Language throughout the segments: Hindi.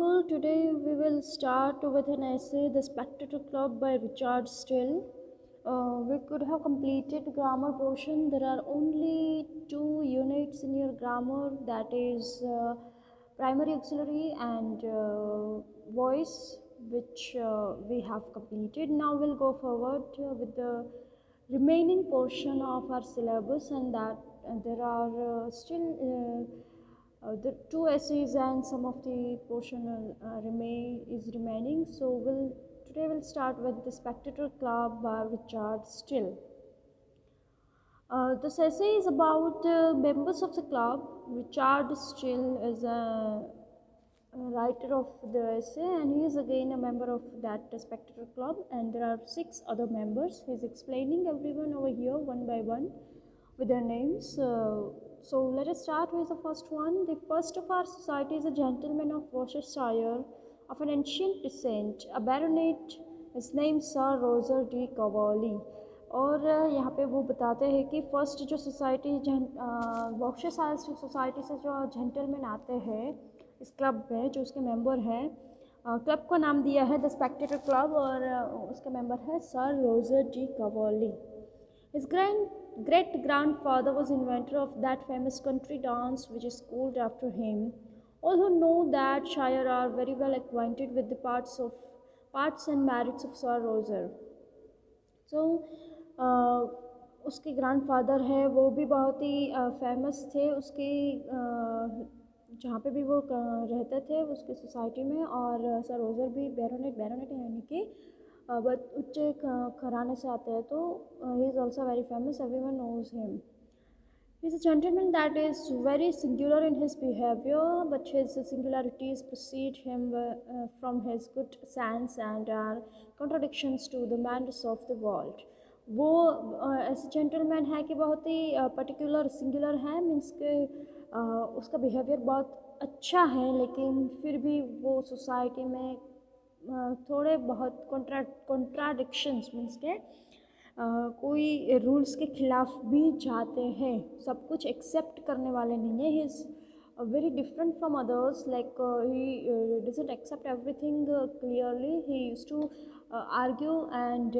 people. Today we will start with an essay, The Spectator Club by Richard Steele. We could have completed grammar portion. There are only two units in your grammar, that is primary auxiliary and voice, which we have completed. Now we'll go forward with the remaining portion of our syllabus, and that there are still the two essays and some of the portion remaining. So today we'll start with The Spectator Club by Richard Steele. This essay is about members of the club. Richard Steele is a writer of the essay, and he is again a member of that Spectator Club, and there are 6 other members. He's explaining everyone over here one by one with their names. So let us start with the first one. The first of our society is a gentleman of Worcestershire of an ancient descent, a baronet. His name Sir Roger de Coverley. और यहाँ पे वो बताते हैं कि फर्स्ट जो सोसाइटी वॉर्कशायर सोसाइटी से जो जेंटलमैन आते हैं इस क्लब में, जो उसके मेंबर हैं, क्लब का नाम दिया है द स्पेक्टेटर क्लब, और उसके मेंबर है sir Roger de Coverley. His great-grandfather was inventor of that famous country dance which is called after him. All who know that shire are very well acquainted with the parts and merits of Sir Roger. So, उसके ग्रैंडफादर है वो भी बहुत ही फेमस थे उसके जहाँ पे भी वो रहते थे उसके सोसाइटी में, और सर रोजर भी बैरोनेट यानी कि उच्च घराने से आते हैं, तो he is also very famous. Everyone knows him. He is a gentleman that is very singular in his behavior, but his singularities precede him from his good sense and are contradictions to the manners of the world. वो ऐसे जेंटलमैन है कि बहुत ही पर्टिकुलर सिंगुलर है, मीन्स के उसका बिहेवियर बहुत अच्छा है, लेकिन फिर भी वो सोसाइटी में थोड़े बहुत कॉन्ट्राडिक्शंस मीन्स के कोई रूल्स के खिलाफ भी जाते हैं, सब कुछ एक्सेप्ट करने वाले नहीं है. He is very different from others, like he doesn't accept everything clearly. He used to argue and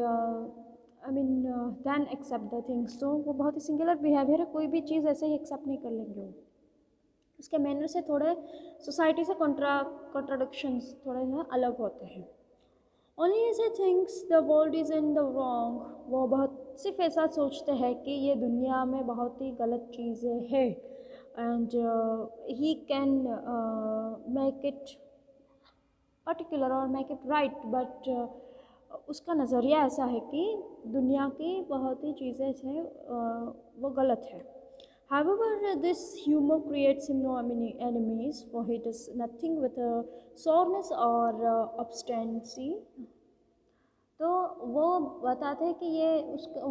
then accept the things. तो वो बहुत ही सिंगुलर बिहेवियर है, कोई भी चीज़ ऐसे ही एक्सेप्ट नहीं कर लेंगे वो. उसके मैनर से थोड़े सोसाइटी से कॉन्ट्राडिक्शंस थोड़े अलग होते हैं. Only as he thinks the world is in the wrong. वो बहुत सिर्फ ऐसा सोचते हैं कि ये दुनिया में बहुत ही गलत चीज़ें हैं, and he can make it particular or make it right, but उसका नज़रिया ऐसा है कि दुनिया की बहुत ही चीज़ें हैं वो गलत है. However, this humor creates him no enemies, for he does nothing with soreness or obstinacy. तो वो बताते हैं कि ये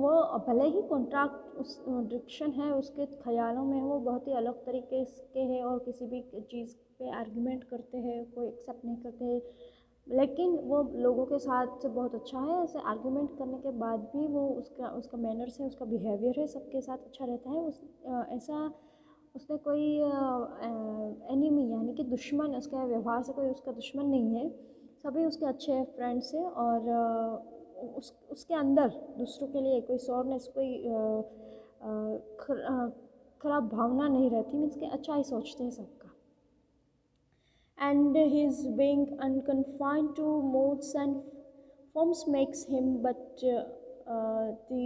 वो भले ही कॉन्ट्राडिक्शन है उसके ख्यालों में, वो बहुत ही अलग तरीके के हैं और किसी भी चीज़ पे आर्गुमेंट करते हैं, कोई एक्सेप्ट नहीं करते, लेकिन वो लोगों के साथ बहुत अच्छा है. ऐसे आर्गुमेंट करने के बाद भी वो उसका मैनर्स है, उसका बिहेवियर है, सबके साथ अच्छा रहता है. ऐसा उसने कोई एनिमी यानी कि दुश्मन, उसके व्यवहार से कोई उसका दुश्मन नहीं है, सभी उसके अच्छे फ्रेंड्स हैं, और उसके अंदर दूसरों के लिए कोई सॉरनेस, कोई खराब भावना नहीं रहती, मीन्स के अच्छा ही सोचते हैं सबका. And his being unconfined to modes and forms makes him but the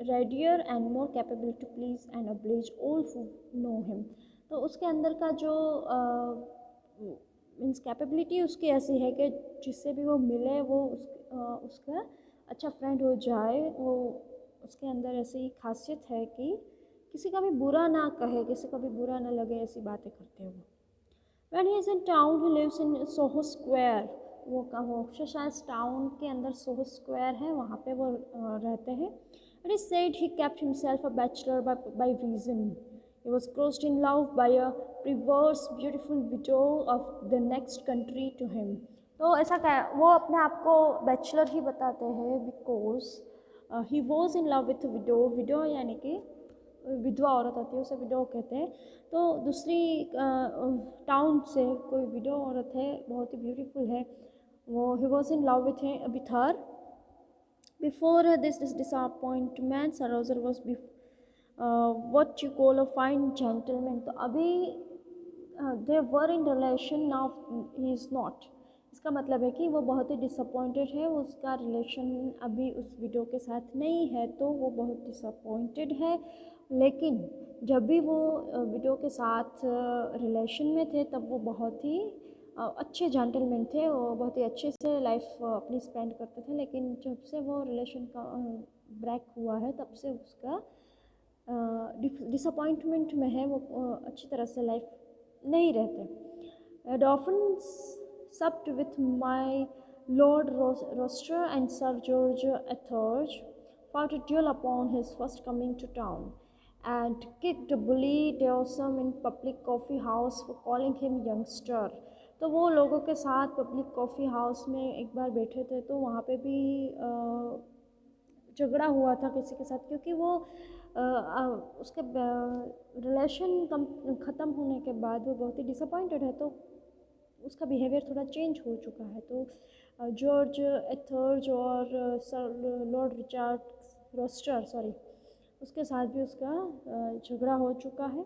readier and more capable to please and oblige all who know him. तो उसके अंदर का जो मीन्स कैपेबिलिटी उसकी ऐसी है कि जिससे भी वो मिले वो उसका अच्छा फ्रेंड हो जाए. वो उसके अंदर ऐसी खासियत है कि किसी का भी बुरा ना कहे, किसी का भी बुरा ना लगे, ऐसी बातें करते हैं वो. When he is in town, he lives in Soho Square. वो वॉर्कशायर टाउन के अंदर सोहो स्क्वायर है, वहाँ पे वो रहते हैं. It is said he kept himself a bachelor by reason. He was crossed in love by a perverse, beautiful widow of the next country to him. तो ऐसा क्या वो अपने आप को बैचलर ही बताते हैं, because he was in love with window. Window यानी कि विधवा औरत होती है उसे विडो कहते हैं। तो दूसरी टाउन से कोई विडो औरत है, बहुत ही ब्यूटीफुल है, वो he was in love with her. Before this disappointment sir Roger was what you call a fine gentleman। तो अभी they were in relation, now he is not। इसका मतलब है कि वो बहुत ही डिसअपॉइंटेड है, उसका रिलेशन अभी उस विडो के साथ नहीं है, तो वो बहुत डिसअपॉइंटेड है। लेकिन जब भी वो विडो के साथ रिलेशन में थे तब वो बहुत ही अच्छे जेंटलमैन थे, वो बहुत ही अच्छे से लाइफ अपनी स्पेंड करते थे। लेकिन जब से वो रिलेशन का ब्रेक हुआ है तब से उसका डिसअपॉइंटमेंट में है, वो अच्छी तरह से लाइफ नहीं रहते। डॉफन supped with my Lord Roster and Sir George Ethurge, fought a duel upon his first coming to town, and kicked bully Dawson in public coffee house for calling him youngster। तो वो लोगों के साथ पब्लिक कॉफ़ी हाउस में एक बार बैठे थे, तो वहाँ पे भी झगड़ा हुआ था किसी के साथ, क्योंकि वो उसके रिलेशन ख़त्म होने के बाद वो बहुत ही डिसअपॉइंटेड है, तो उसका बिहेवियर थोड़ा चेंज हो चुका है। तो जॉर्ज एथर्ज और सर लॉर्ड रिचर्ड रोस्टर उसके साथ भी उसका झगड़ा हो चुका है।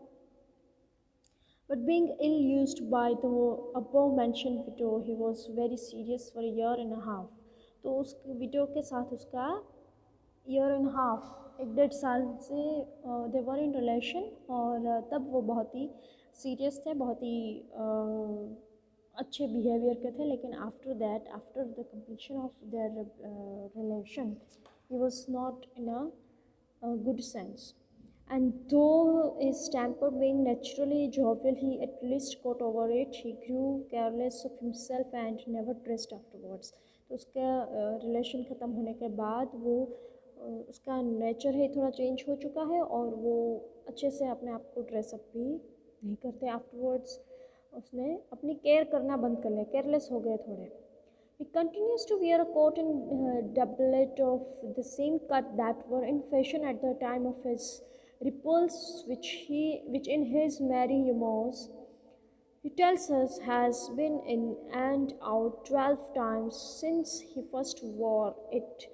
But being ill-used by the above-mentioned widow, he was very serious for a year and a half। तो उस विडो के साथ उसका ईयर एंड हाफ, 1.5 साल से दे वर इन रिलेशन, और तब वो बहुत ही सीरियस थे, बहुत ही अच्छे बिहेवियर के थे। लेकिन after that, after the completion of their relation, he was not in a good sense. And though his temper being naturally jovial, he at least got over it। He grew careless of himself and never dressed afterwards। तो उसका रिलेशन ख़त्म होने के बाद वो उसका नेचर है थोड़ा चेंज हो चुका है, और वो अच्छे से अपने आप को ड्रेसअप भी नहीं करते। आफ्टरवर्ड्स उसने अपनी केयर करना बंद कर लिया, केयरलेस हो गए थोड़े। He continues to wear a coat and doublet of the same cut that were in fashion at the time of his repulse, which in his merry humours he tells us has been in and out 12 times since he first wore it।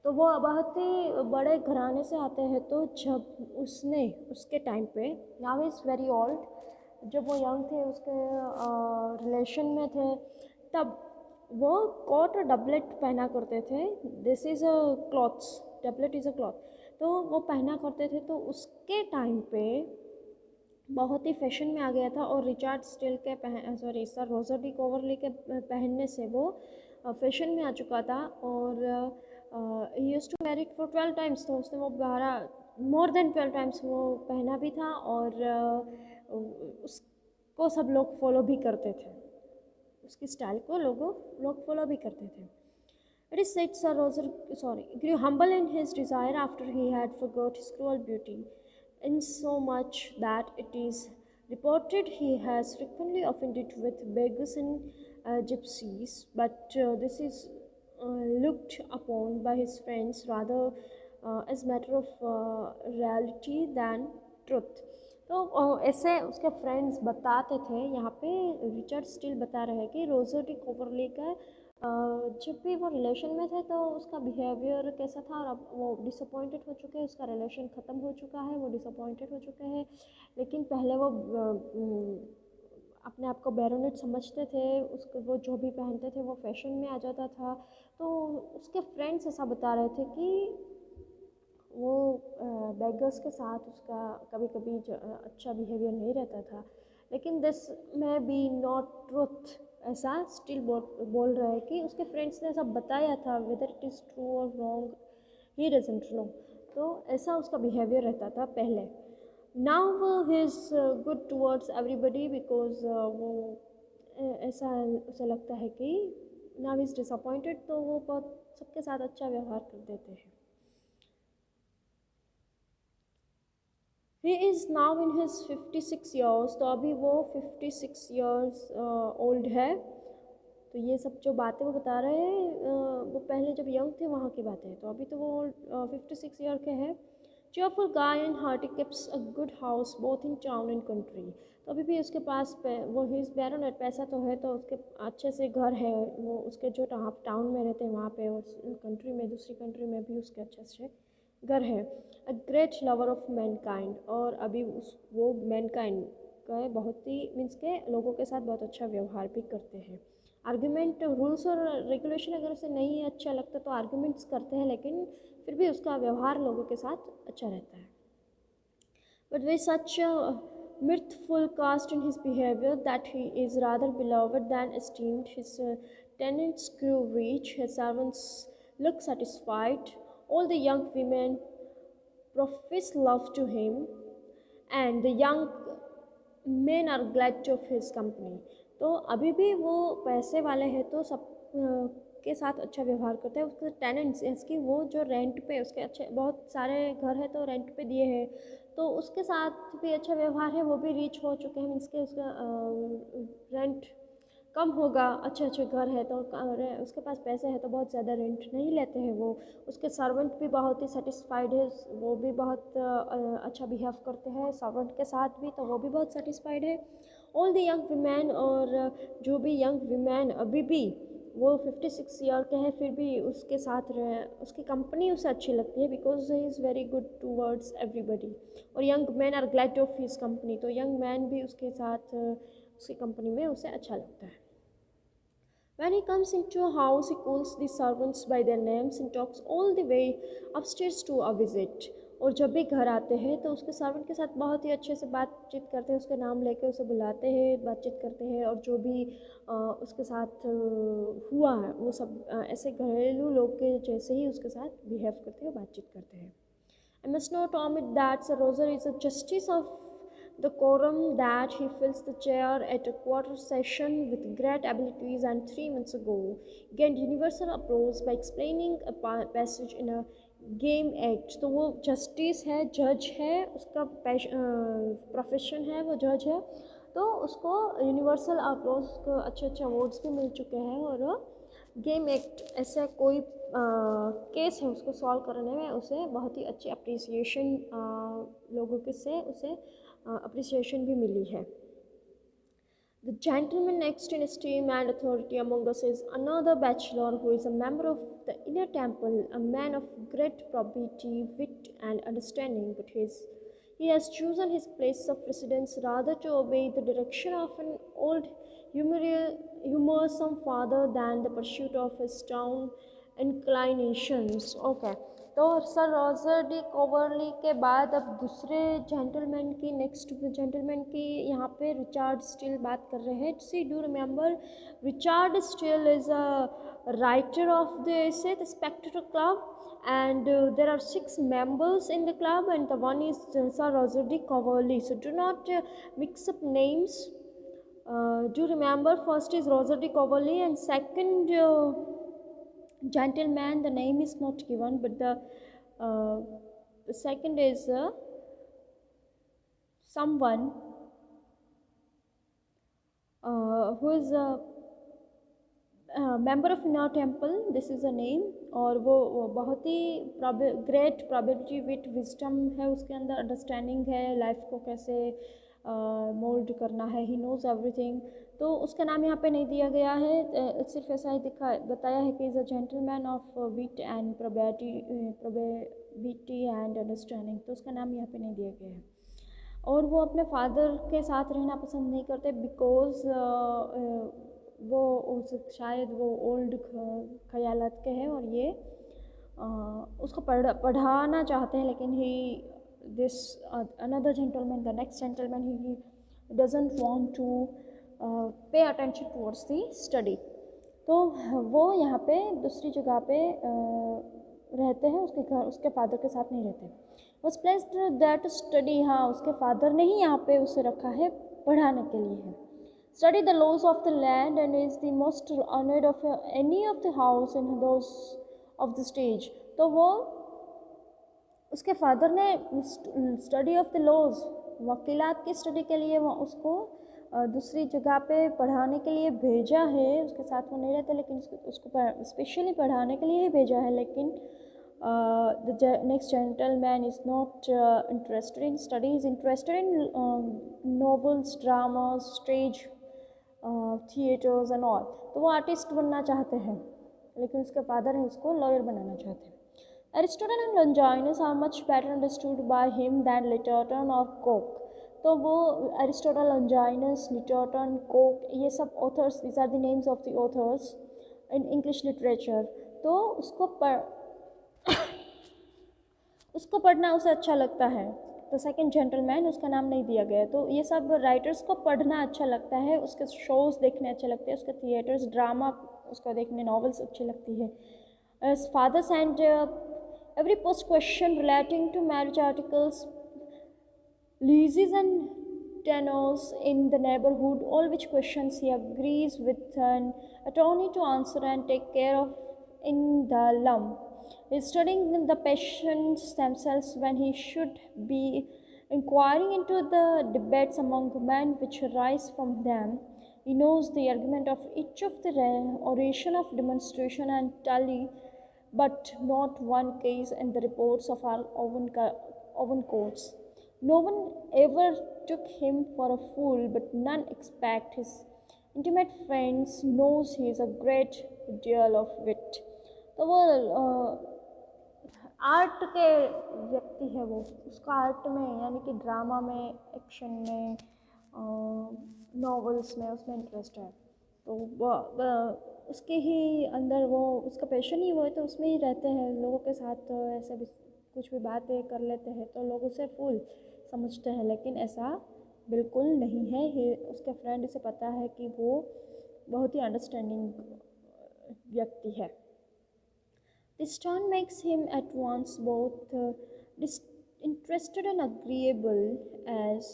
तो वो बहुत ही बड़े घराने से आते हैं, तो जब उसने उसके टाइम पे, नाउ इज़ वेरी ओल्ड, जब वो यंग थे, उसके रिलेशन में थे, तब वो कोट और डबलेट पहना करते थे। This is a clothes, doublet is a cloth, तो वो पहना करते थे। तो उसके टाइम पे बहुत ही फैशन में आ गया था, और रिचर्ड स्टील के सर रोजर डी कॉवरली के पहनने से वो फैशन में आ चुका था। और he used to wear it for 12 times, तो उसने वो 12 मोर देन 12 टाइम्स वो पहना भी था, और उसको सब लोग फॉलो भी करते थे, उसकी स्टाइल को लोग फॉलो भी करते थे। It is said Sir Roger grew humble in his desire after he had forgot his cruel beauty, in so much that it is reported he has frequently offended with beggars and gypsies, but this is looked upon by his friends rather as matter of reality than truth। तो ऐसे उसके फ्रेंड्स बताते थे, यहाँ पे रिचर्ड स्टील बता रहे हैं कि रोजर डी कॉवरली का जब भी वो रिलेशन में थे तो उसका बिहेवियर कैसा था, और अब वो डिसअपॉइंटेड हो चुके हैं, उसका रिलेशन ख़त्म हो चुका है, वो डिसअपॉइंटेड हो चुके हैं। लेकिन पहले वो अपने आप को बैरोनेट समझते थे, उसको वो जो भी पहनते थे वो फैशन में आ जाता था। तो उसके फ्रेंड्स ऐसा बता रहे थे कि वो बेगर्स के साथ उसका कभी कभी अच्छा बिहेवियर नहीं रहता था। लेकिन दिस में बी नॉट ट्रुथ, ऐसा स्टिल बोल रहे हैं कि उसके फ्रेंड्स ने सब बताया था, वेदर इट इज़ ट्रू और रॉन्ग ही डजंट नो। तो ऐसा उसका बिहेवियर रहता था पहले। Now he is good towards everybody, because वो ऐसा उसे लगता है कि नाउ इज़ डिसअपॉइंटेड, तो वो बहुत सबके साथ अच्छा व्यवहार कर देते हैं। He is now in his 56 years, तो अभी वो 56 years ओल्ड है। तो ये सब जो बातें वो बता रहे हैं वो पहले जब यंग थे वहाँ की बातें हैं, तो अभी तो वो 56 ईयर के हैं। cheerful guy and hearty, keeps a good house both in town and country. तो अभी भी उसके पास वो ही इज़ बैरोनेट, पैसा तो है, तो उसके अच्छे से घर है, वो उसके जो टाउन में रहते हैं वहाँ पे, और कंट्री में, दूसरी कंट्री में भी उसके अच्छे से घर है. A great lover of Mankind, और अभी वो मैनकाइंड का बहुत ही मीन्स के लोगों के साथ बहुत अच्छा व्यवहार भी करते हैं. आर्ग्यूमेंट, रूल्स और रेगुलेशन अगर उसे नहीं अच्छा लगता तो आर्ग्यूमेंट्स करते हैं, लेकिन फिर भी उसका व्यवहार लोगों के साथ अच्छा रहता है. But with such a mirthful cast in his behavior that he is rather beloved than esteemed. His tenants grew rich, his servants looked satisfied, all the young women profess love to him, and the young men are glad of his company. तो अभी भी वो पैसे वाले हैं तो सब के साथ अच्छा व्यवहार करता है. उसके टेनेंट्स, इसकी वो जो रेंट पे उसके अच्छे बहुत सारे घर है तो रेंट पे दिए हैं, तो उसके साथ भी अच्छा व्यवहार है. वो भी रिच हो चुके हैं, मीन्स के उसका रेंट कम होगा, अच्छे अच्छे घर है तो उसके पास पैसे है तो बहुत ज़्यादा रेंट नहीं लेते हैं वो. उसके सर्वेंट भी बहुत ही सेटिस्फाइड है, वो भी बहुत अच्छा बिहेव करते हैं सर्वेंट के साथ भी, तो वो भी बहुत सेटिस्फाइड है. ऑल द यंग वीमेन, और जो भी यंग वीमेन अभी भी वो 56 ईयर के हैं फिर भी उसके साथ रहे, उसकी कंपनी उसे अच्छी लगती है, because he is very good towards everybody. और young man are glad of his company, तो यंग मैन भी उसके साथ उसकी कंपनी में उसे अच्छा लगता है. When he comes into a house, he calls the servants by their names and talks all the way upstairs to a visit. और जब भी घर आते हैं तो उसके सर्वेंट के साथ बहुत ही अच्छे से बातचीत करते हैं, उसके नाम लेके उसे बुलाते हैं, बातचीत करते हैं, और जो भी उसके साथ हुआ है वो सब ऐसे घरेलू लोग के जैसे ही उसके साथ बिहेव करते हैं, बातचीत करते हैं. I must not omit that Sir Roger is a justice of the quorum, that he fills the chair at a quarter session with great abilities, and 3 months ago gained universal applause by explaining a passage in a game act. तो वो जस्टिस है, जज है, उसका प्रोफेशन है, वो जज है, तो उसको यूनिवर्सल अप्लॉज, उसको अच्छे अच्छे अवार्ड्स भी मिल चुके हैं. और गेम एक्ट ऐसा कोई केस है उसको सॉल्व करने में उसे बहुत ही अच्छी अप्रिसिएशन लोगों के से उसे अप्रिसिएशन भी मिली है. The gentleman next in esteem and authority among us is another bachelor who is a member of the Inner Temple, a man of great probity, wit, and understanding, but he has chosen his place of residence rather to obey the direction of an old humorsome father than the pursuit of his town inclinations. Okay. तो सर रॉजर डी कॉवरली के बाद अब दूसरे जेंटलमैन की, नेक्स्ट जेंटलमैन की यहाँ पे रिचार्ड स्टील बात कर रहे हैं. She do remember Richard Steele is a writer of the essay the Spectator club, and there are 6 members in the club, and the one is Sir Roger de Coverley. So do not mix up names. Do remember, first is Roger de Coverley, and second gentleman, the name is not given, but the second is someone who is a member of Inner Temple. This is a name. और वो बहुत ही ग्रेट प्रॉबिलिटी, विट, विजडम है उसके अंदर, अंडरस्टैंडिंग है, लाइफ को कैसे मोल्ड करना है, ही नोज़ एवरीथिंग. तो उसका नाम यहाँ पे नहीं दिया गया है, सिर्फ ऐसा ही बताया है कि is a gentleman of wit and probability and understanding, तो उसका नाम यहाँ पे नहीं दिया गया है. और वो अपने फादर के साथ रहना पसंद नहीं करते, बिकॉज़ वो शायद वो ओल्ड ख्यालात के हैं, और ये उसको पढ़ाना चाहते हैं, लेकिन he this another gentleman, the next gentleman, he doesn't want to pay attention towards the study. तो वो यहाँ पे दूसरी जगह पे रहते हैं, उसके घर उसके फादर के साथ नहीं रहते. वॉज प्लेस्ड दैट स्टडी, हाँ उसके फादर ने ही यहाँ पे उसे रखा है पढ़ाने के लिए है. Study the laws of the land and is the most honored of any of the house in those of the stage. तो वो उसके फादर ने स्टडी ऑफ द लॉज, वकीलात की स्टडी के लिए वो उसको दूसरी जगह पे पढ़ाने के लिए भेजा है. उसके साथ वो नहीं रहते, लेकिन उसको स्पेशली पढ़ाने के लिए ही भेजा है. लेकिन The next gentleman is not interested in studies, interested in novels, dramas, stage theatres and all. तो वो आर्टिस्ट बनना चाहते हैं, लेकिन उसके फादर हैं उसको लॉयर बनाना चाहते हैं. Aristotle and Longinus are much better understood by him than Littleton और कोक. तो वो एरिस्टोटल, लॉन्जाइनस, लिटरटन, कोक, ये सब authors, these are the names of the authors in English literature. तो उसको पढ़ना उसे अच्छा लगता है. द सेकेंड जेंटलमैन, उसका नाम नहीं दिया गया. तो ये सब राइटर्स को पढ़ना अच्छा लगता है, उसके शोज़ देखने अच्छे लगते हैं, उसके थिएटर्स, ड्रामा उसको देखने, नॉवेल्स अच्छी लगती है. Fathers and every post question relating to marriage articles, leases and tenures in the neighborhood, all which questions he agrees with an attorney to answer and take care of in the lump. He's studying the patients themselves when he should be inquiring into the debates among men which arise from them. He knows the argument of each of the oration of demonstration and tally, but not one case in the reports of our oven courts. No one ever took him for a fool, but none expect his intimate friends knows he is a great deal of wit. तो वो आर्ट के व्यक्ति है, वो उसका आर्ट में यानी कि ड्रामा में, एक्शन में, नॉवेल्स में उसमें इंटरेस्ट है. तो उसके ही अंदर वो उसका पैशन ही वो है, तो उसमें ही रहते हैं लोगों के साथ. तो ऐसे भी कुछ भी बातें कर लेते हैं तो लोग उसे फूल समझते हैं, लेकिन ऐसा बिल्कुल नहीं है. उसके फ्रेंड से पता है कि वो बहुत ही अंडरस्टैंडिंग व्यक्ति है. This turn makes him at once both interested and agreeable, as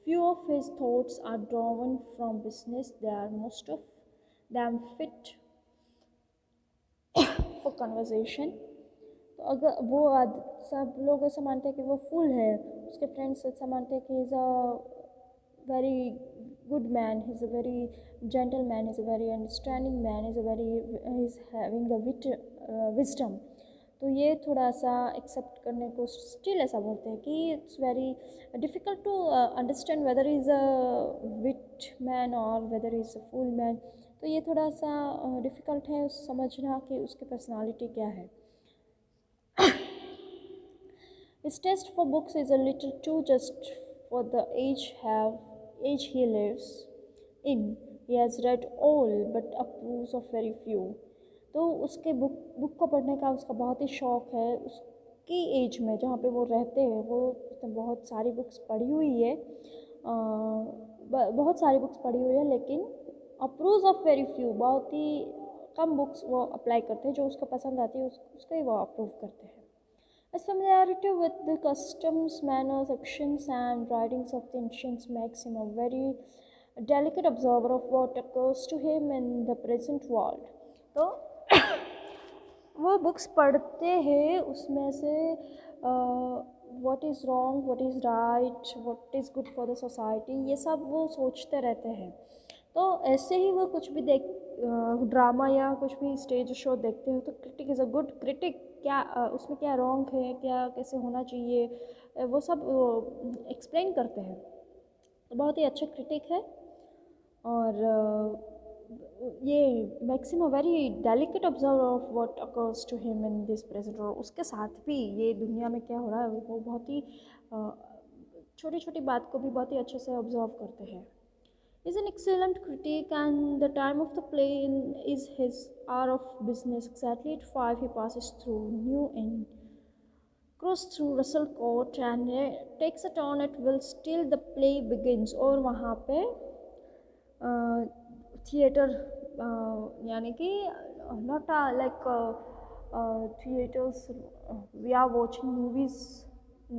few of his thoughts are drawn from business. They are most of them fit for conversation. तो अगर वो सब लोग ऐसा मानते हैं कि वो फूल है, उसके फ्रेंड्स ऐसा मानते हैं कि he is a very good man, he's a very gentle man, he's a very understanding man, he's having a wisdom. तो ये थोड़ा सा एक्सेप्ट करने को स्टिल ऐसा बोलते हैं कि it's very difficult to understand whether is a wit man और whether is a fool man. तो ये थोड़ा सा डिफ़िकल्ट है समझना कि उसकी पर्सनालिटी क्या है. His taste for books is a little too just for the age he lives in. He has read all but approves of very few. तो उसके बुक को पढ़ने का उसका बहुत ही शौक़ है. उसकी एज में जहाँ पे वो रहते हैं वो उसने बहुत सारी बुक्स पढ़ी हुई है, बहुत सारी बुक्स पढ़ी हुई है, लेकिन अप्रूव्स ऑफ वेरी फ्यू, बहुत ही कम बुक्स वो अप्लाई करते हैं. जो उसको पसंद आती है उसको ही वो अप्रूव करते हैं. His familiarity with the customs, manners, actions and writings of the ancients makes him a very delicate observer of what occurs to him in the present world. तो वो बुक्स पढ़ते हैं, उसमें से what is wrong, what is right, what is good for the society, ये सब वो सोचते रहते हैं. तो ऐसे ही वो कुछ भी ड्रामा या कुछ भी स्टेज शो देखते हो तो critic is a good critic. क्या उसमें क्या रॉन्ग है, क्या कैसे होना चाहिए, वो सब एक्सप्लेन करते हैं. तो बहुत ही अच्छा क्रिटिक है. और ये maxim very delicate observer of what occurs to him in this present. और उसके साथ भी ये दुनिया में क्या हो रहा है वो बहुत ही छोटी छोटी बात को भी बहुत ही अच्छे से ऑब्जर्व करते हैं. Is an excellent critic, and the time of the play is his hour of business. Exactly at 5 he passes through New Inn, crosses through Russell Court and takes a turn at Will till the play begins. और वहाँ पे थिएटर यानी कि not like theaters we are watching movies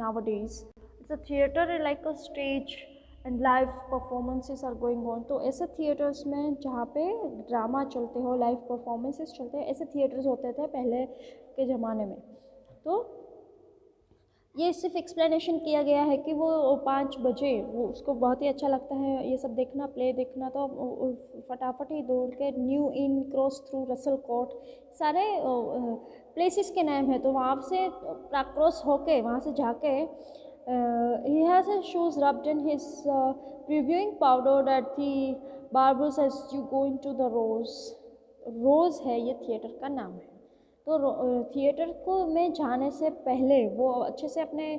nowadays. It's a theater like a stage and live performances are going on. तो ऐसे थिएटर्स में जहाँ पे ड्रामा चलते हो, लाइव परफॉर्मेंसेस चलते हैं, ऐसे थिएटर्स होते थे पहले के ज़माने में. तो ये सिर्फ एक्सप्लेनेशन किया गया है कि वो 5 बजे वो उसको बहुत ही अच्छा लगता है ये सब देखना, प्ले देखना, तो फटाफट ही दौड़ के new in, cross through, Russell court, सारे प्लेसेस के नाम है। तो वहाँ से क्रॉस होके वहाँ से जाके he has his shoes rubbed in his previewing powder at the barbers as you go into the rose। रोज़ है ये थिएटर का नाम है। तो थिएटर को में जाने से पहले वो अच्छे से अपने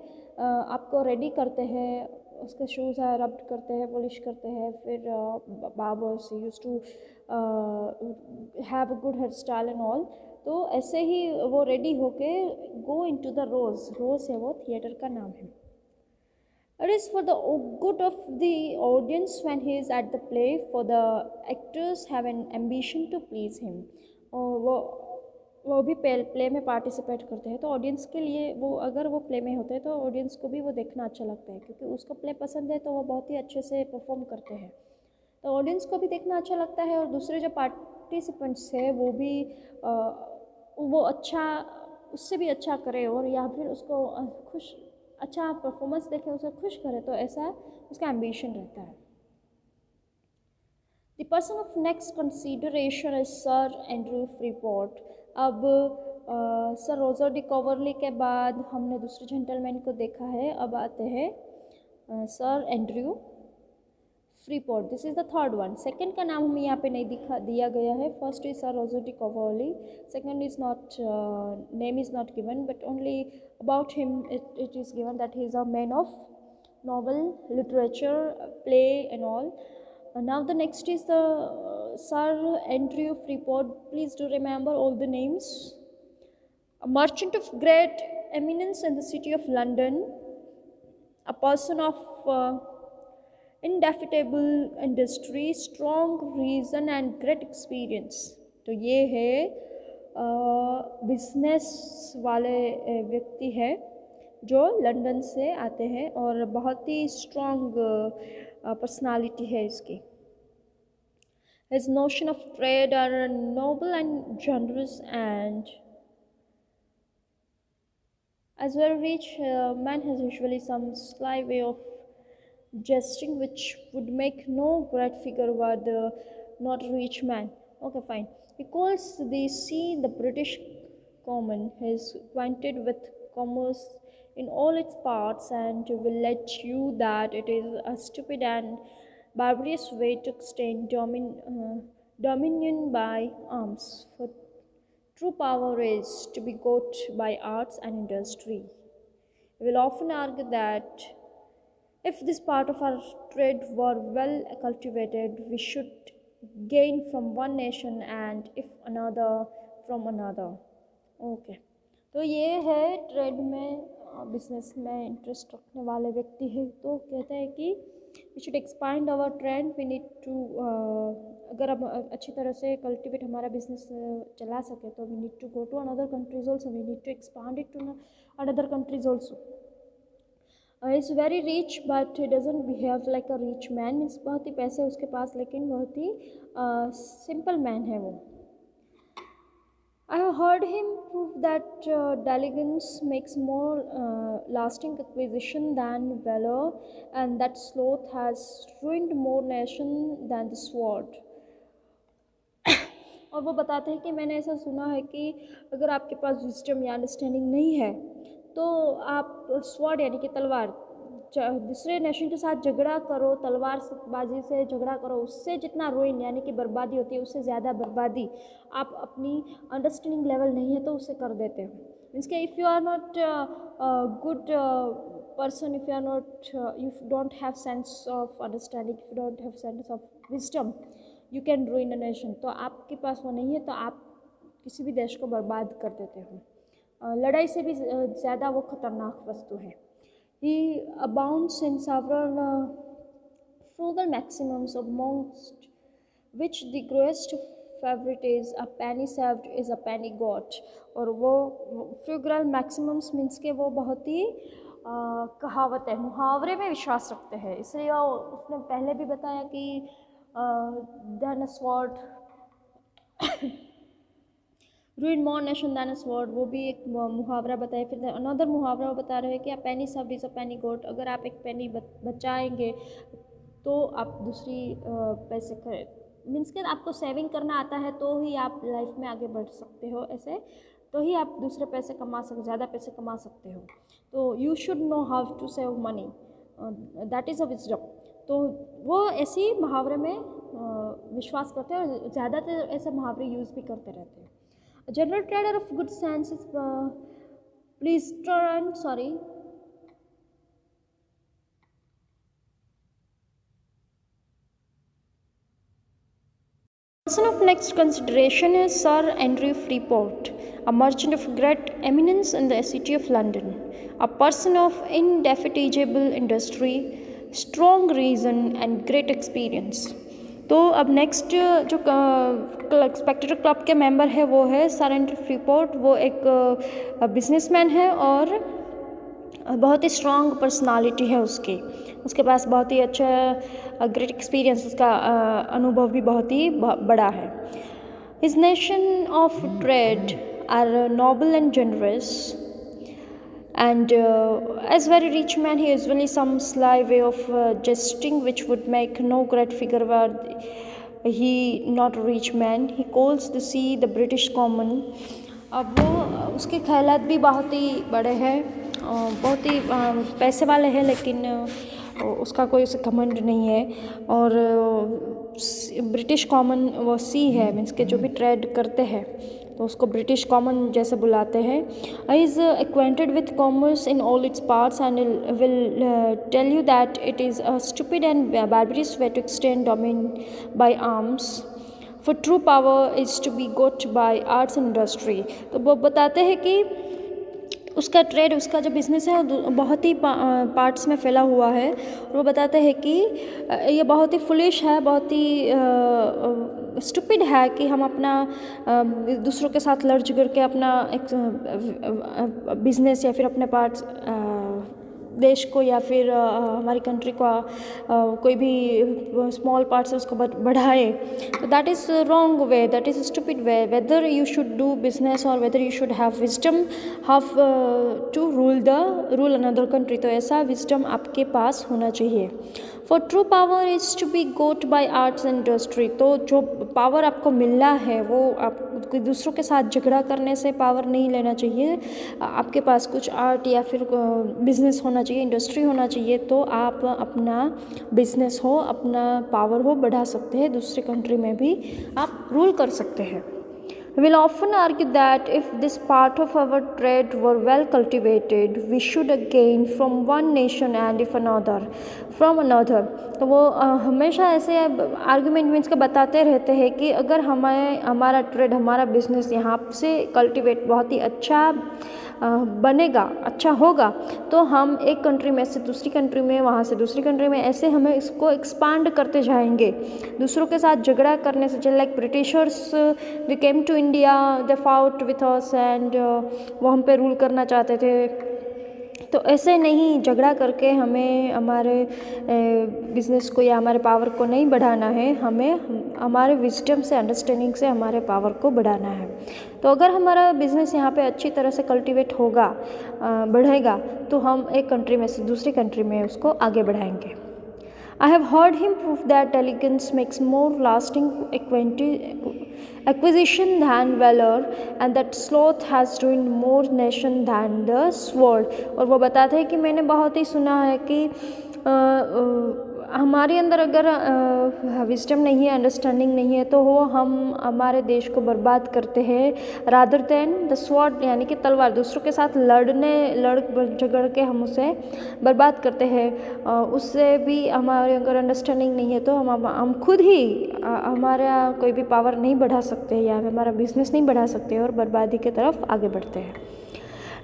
आपको रेडी करते हैं, उसके शूज़ है रब करते हैं, पॉलिश करते हैं, फिर barbers use to have a good hair style and all. तो ऐसे ही वो रेडी होके गो इनटू द रोज़, रोज़ है वो थिएटर का नाम है। It is for the good of the audience when he is at the play, for the actors have an ambition to please him। और वो भी प्ले में पार्टिसिपेट करते हैं, तो ऑडियंस के लिए वो अगर वो प्ले में होते हैं तो ऑडियंस को भी वो देखना अच्छा लगता है, क्योंकि उसको प्ले पसंद है तो वो बहुत ही अच्छे से परफॉर्म करते हैं, तो ऑडियंस को भी देखना अच्छा लगता है। और दूसरे जो पार्टिसिपेंट्स है वो भी वो अच्छा, उससे भी अच्छा करे, और या फिर उसको खुश अच्छा परफॉर्मेंस देखे, उसे खुश करे, तो ऐसा उसका एम्बिशन रहता है। The person of next consideration is sir Andrew Freeport. अब सर रोजर डी कवर्ली के बाद हमने दूसरे जेंटलमैन को देखा है, अब आते हैं sir Andrew Freeport. This is the third one. Second का नाम हमें यहाँ पे नहीं दिया गया है। First is sir Roger de Coverley, second is not, name is not given, but only about him it is given that he is a man of novel, literature, play and all. Now the next is the Sir Andrew Freeport. Please do remember all the names. A merchant of great eminence in the city of London, a person of indefatigable industry, strong reason and great experience। तो ये है बिजनेस वाले व्यक्ति है जो लंदन से आते हैं और बहुत ही स्ट्रॉन्ग पर्सनालिटी है इसकी। His notion of trade are noble and generous, and as well rich man has usually some sly way of jesting which would make no great figure were the not rich man। Okay, fine। He calls the sea the British common. He is acquainted with commerce in all its parts, and will let you that it is a stupid and barbarous way to extend dominion by arms, for true power is to be got by arts and industry। We will often argue that if this part of our trade were well cultivated, we should gain from one nation and if another from another। Okay, तो ये है ट्रेड में, बिजनेस में इंटरेस्ट रखने वाले व्यक्ति है, तो कहते हैं कि we should expand our trade, we need to, अगर हम अच्छी तरह से कल्टिवेट हमारा बिजनेस चला सके तो we need to go to another countries also, we need to expand it to another countries also. Is very rich but he doesn't behave like a rich man, means बहुत ही पैसे उसके पास लेकिन बहुत ही सिंपल मैन है वो। I have heard him prove that diligence makes more lasting acquisition than valor, and that sloth has ruined more nation than the sword। और वो बताते हैं कि मैंने ऐसा सुना है कि अगर आपके पास विजडम या अंडरस्टैंडिंग नहीं है तो आप स्वॉर्ड यानी कि तलवार, दूसरे नेशन के साथ झगड़ा करो, तलवार बाजी से झगड़ा करो, उससे जितना रुइन यानी कि बर्बादी होती है उससे ज़्यादा बर्बादी आप अपनी अंडरस्टैंडिंग लेवल नहीं है तो उससे कर देते हो। मीन्स कि if you are not good person, if you are not you don't have sense of understanding, if you don't have sense of wisdom, you can ruin a nation। तो आपके पास वो नहीं है तो आप किसी भी देश को बर्बाद कर देते हो। लड़ाई से भी ज़्यादा वो खतरनाक वस्तु है। He abounds in several frugal maxims, amongst which the greatest favorite is a penny saved is a penny got। और वो फ्रूगल मैक्सिमम्स मीन्स के वो बहुत ही कहावत है, मुहावरे में विश्वास रखते हैं, इसलिए उसने पहले भी बताया कि धन sword ruin more nation than a sword, वो भी एक मुहावरा बताया। फिर अनदर मुहावरा वो बता रहे हैं कि a penny served is a penny gold, अगर आप एक पेनी बचाएंगे तो आप दूसरी पैसे मीन्स कि आपको सेविंग करना आता है तो ही आप लाइफ में आगे बढ़ सकते हो, ऐसे तो ही आप दूसरे पैसे कमा ज़्यादा पैसे कमा सकते हो। तो you should know how to save money, that is a wisdom. तो वो ऐसे मुहावरे में विश्वास करते हैं और ज़्यादातर ऐसे मुहावरे यूज़ भी करते रहते हैं। A general trader of good sense is pleased and sorry. The person of next consideration is Sir Andrew Freeport, a merchant of great eminence in the city of London, a person of indefatigable industry, strong reason and great experience. तो अब नेक्स्ट जो स्पेक्टर क्लब के मेंबर है वो है सर एंड्रू फ्रीपोर्ट। वो एक बिजनेसमैन है और बहुत ही स्ट्रॉन्ग पर्सनालिटी है उसके पास बहुत ही अच्छा ग्रेट एक्सपीरियंस, उसका अनुभव भी बहुत ही बड़ा है। His nation of trade are noble and generous and as very rich man he usually some sly way of jesting which would make no great figure were he not a rich man. He calls the sea the British common। अब वो उसके ख्यालात भी बहुत ही बड़े हैं, बहुत ही पैसे वाले हैं, लेकिन उसका कोई उसे घमंड नहीं है। और ब्रिटिश कॉमन वो सी है, मीन्स के जो भी ट्रेड करते हैं तो उसको ब्रिटिश कॉमन जैसे बुलाते हैं। He is acquainted with commerce in all its parts and will tell you that it is a stupid and barbarous way to extend domain by arms, for true power is to be got by arts industry. तो वो बताते हैं कि उसका ट्रेड, उसका जो बिज़नेस है वो बहुत ही पार्ट्स में फैला हुआ है। और वो बताते हैं कि ये बहुत ही फुलिश है, बहुत ही स्टूपिड है कि हम अपना दूसरों के साथ लड़ झगड़ के अपना एक बिज़नेस या फिर अपने पार्ट्स देश को या फिर हमारी कंट्री का कोई भी स्मॉल पार्ट से उसको बढ़ाए। तो that is wrong way, that is stupid way. Whether you should do business और whether you should have wisdom how to rule another country, तो ऐसा विजडम आपके पास होना चाहिए। For true power is to be got by arts industry, तो जो पावर आपको मिलना है वो आप दूसरों के साथ झगड़ा करने से पावर नहीं लेना चाहिए। आपके पास कुछ आर्ट या फिर बिजनेस होना चाहिए, इंडस्ट्री होना चाहिए, तो आप अपना बिजनेस हो, अपना पावर हो बढ़ा सकते हैं, दूसरे कंट्री में भी आप रूल कर सकते हैं। We will often argue that if this part of our trade were well cultivated, we should gain from one nation and if another from another। तो वो हमेशा ऐसे आर्गूमेंट मीन्स के बताते रहते हैं कि अगर हमारा ट्रेड, हमारा बिजनेस यहाँ से कल्टिवेट बहुत ही अच्छा बनेगा, अच्छा होगा, तो हम एक कंट्री में से दूसरी कंट्री में, वहाँ से दूसरी कंट्री में, ऐसे हमें इसको एक्सपांड करते जाएंगे। दूसरों के साथ झगड़ा करने से, जैसे like Britishers they came to India, they fought with us and वो हम पे रूल करना चाहते थे। तो ऐसे नहीं झगड़ा करके हमें हमारे बिज़नेस को या हमारे पावर को नहीं बढ़ाना है, हमें हमारे विजडम से, अंडरस्टैंडिंग से हमारे पावर को बढ़ाना है। तो अगर हमारा बिज़नेस यहाँ पे अच्छी तरह से कल्टीवेट होगा, बढ़ेगा, तो हम एक कंट्री में से दूसरी कंट्री में उसको आगे बढ़ाएंगे। I have heard him prove that elegance makes more lasting acquisition than valor and that sloth has ruined more nation than the sword। और वो बताते हैं कि मैंने बहुत ही सुना है कि हमारे अंदर अगर विजडम नहीं है, अंडरस्टैंडिंग नहीं है, तो वो हम हमारे देश को बर्बाद करते हैं रादर देन द स्वॉर्ड, यानी कि तलवार। दूसरों के साथ लड़ झगड़ के हम उसे बर्बाद करते हैं। उससे भी हमारे अगर अंडरस्टैंडिंग नहीं है तो हम खुद ही हमारा कोई भी पावर नहीं बढ़ा सकते या हमारा बिजनेस नहीं बढ़ा सकते और बर्बादी की तरफ आगे बढ़ते हैं।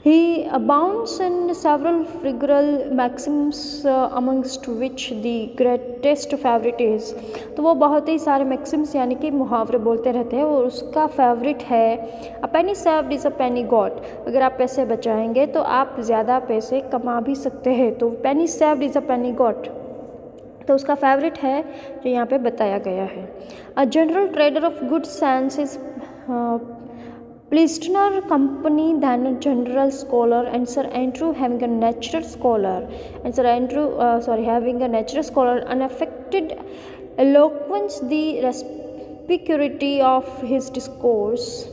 He abounds in several frugal maxims amongst which the greatest favorite is। तो वो बहुत ही सारे मैक्सिम्स यानी कि मुहावरे बोलते रहते हैं और उसका फेवरेट है a penny saved is a penny got। अगर आप पैसे बचाएंगे तो आप ज़्यादा पैसे कमा भी सकते हैं, तो penny saved is a penny got तो उसका फेवरेट है जो यहाँ पे बताया गया है। A general trader of good sense is pleasanter company than a general scholar, and Sir Andrew having a natural scholar, and Sir Andrew, having a natural scholar, unaffected eloquence, the perspicuity of his discourse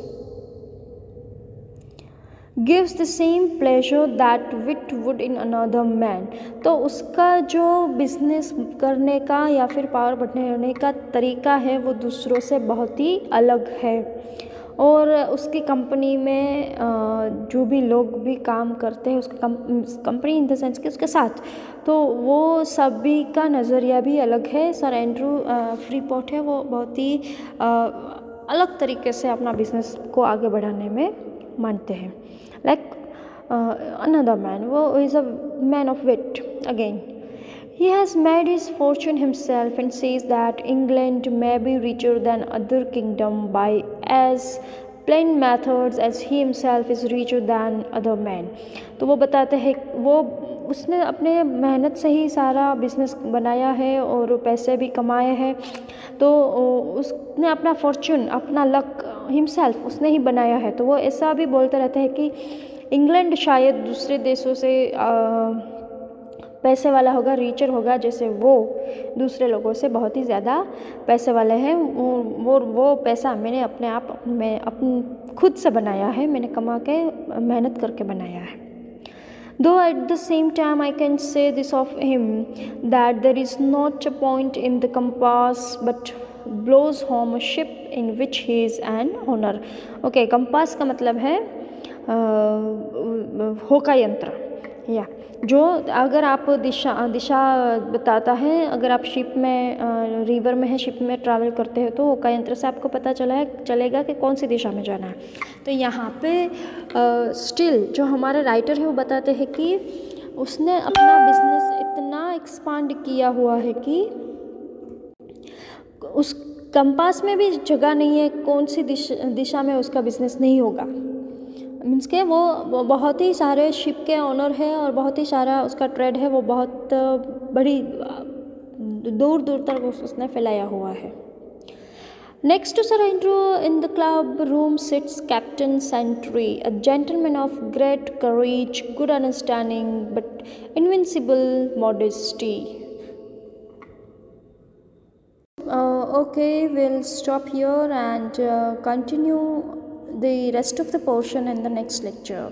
gives the same pleasure that wit would in another man. तो उसका जो बिजनेस करने का या फिर पावर बढ़ाने का तरीका है वो दूसरों से बहुत ही अलग है, और उसकी कंपनी में जो भी लोग भी काम करते हैं उसकी कंपनी इन द सेंस कि उसके साथ, तो वो सभी का नज़रिया भी अलग है. सर एंड्रू फ्रीपोर्ट है वो बहुत ही अलग तरीके से अपना बिजनेस को आगे बढ़ाने में मानते हैं. लाइक अनदर मैन, वो is a man of wit again. He has made his fortune himself and says that England may be richer than other kingdom by as plain methods as he himself is richer than other men. तो वो बताते हैं, वो उसने अपने मेहनत से ही सारा बिजनेस बनाया है और पैसे भी कमाए हैं, तो उसने अपना फॉर्चून, अपना लक हिमसेल्फ उसने ही बनाया है. तो वो ऐसा भी बोलते रहते हैं कि इंग्लैंड शायद दूसरे देशों से पैसे वाला होगा, रिचर होगा, जैसे वो दूसरे लोगों से बहुत ही ज़्यादा पैसे वाले हैं. वो पैसा मैंने अपने आप में खुद से बनाया है, मैंने कमा के मेहनत करके बनाया है. Though at the same time I can say this of him, that there is not a point in the compass but blows home a ship in which he is an owner. Okay, compass का मतलब है होका यंत्र, या जो अगर आप दिशा बताता है. अगर आप शिप में रिवर में है, शिप में ट्रैवल करते हो, तो होका यंत्र से आपको पता चलेगा कि कौन सी दिशा में जाना है. तो यहाँ पे स्टिल जो हमारे राइटर है वो बताते हैं कि उसने अपना बिजनेस इतना एक्सपांड किया हुआ है कि उस कंपास में भी जगह नहीं है कौन सी दिशा में उसका बिजनेस नहीं होगा. मीन्स के वो बहुत ही सारे शिप के ऑनर है और बहुत ही सारा उसका ट्रेड है, वो बहुत बड़ी दूर दूर तक उसने फैलाया हुआ है. Next to Sir Andrew in the club room sits Captain Santry, a gentleman of great courage, good understanding, but invincible modesty. Okay, we'll stop here and continue the rest of the portion in the next lecture.